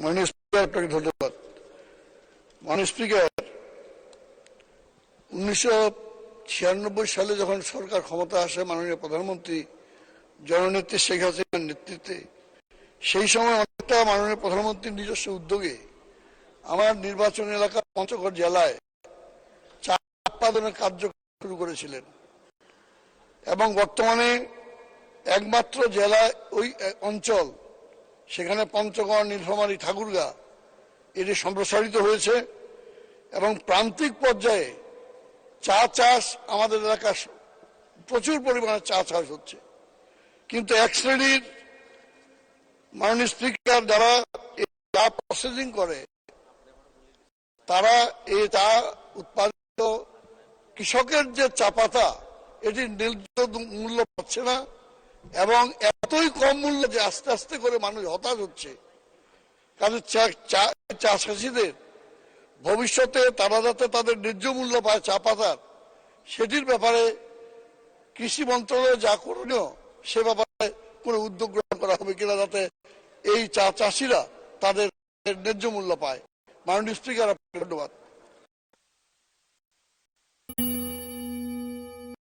মাননীয় স্পিকার, আপনাকে ধন্যবাদ। মাননীয় স্পিকার, 1996 সালে যখন সরকার ক্ষমতা আসে মাননীয় প্রধানমন্ত্রী জননেত্রী শেখ হাসিনার নেতৃত্বে, সেই সময় অনেকটা মাননীয় প্রধানমন্ত্রীর নিজস্ব উদ্যোগে আমার নির্বাচন এলাকা পঞ্চগড় জেলায় চা উৎপাদনের কার্য শুরু করেছিলেন এবং বর্তমানে একমাত্র জেলা ওই অঞ্চল, সেখানে পঞ্চগড়, নীলফামারী, ঠাকুরগাঁ এটি সম্প্রসারিত হয়েছে এবং প্রান্তিক পর্যায়ে চা চাষ আমাদের এলাকায় প্রচুর পরিমাণে চা চাষ হচ্ছে। কিন্তু এক শ্রেণীর মাননীয় স্পিকার যারা চা প্রসেসিং করে, তারা এই চা উৎপাদিত কৃষকের যে চা পাতা এটি ন্যায্য মূল্য পাচ্ছে না এবং এতই কম মূল্য যে আস্তে আস্তে করে মানুষ হতাশ হচ্ছে। কাজে চা চাষিদের ভবিষ্যতে তারা যাতে তাদের ন্যায্য মূল্য পায় চা পাতার, সেটির ব্যাপারে কৃষি মন্ত্রণালয় যা করণীয় সে ব্যাপারে কোনো উদ্যোগ গ্রহণ করা হবে কিনা, যাতে এই চা চাষিরা তাদের ন্যায্য মূল্য পায়। মাননীয় স্পিকার, আপনাকে ধন্যবাদ।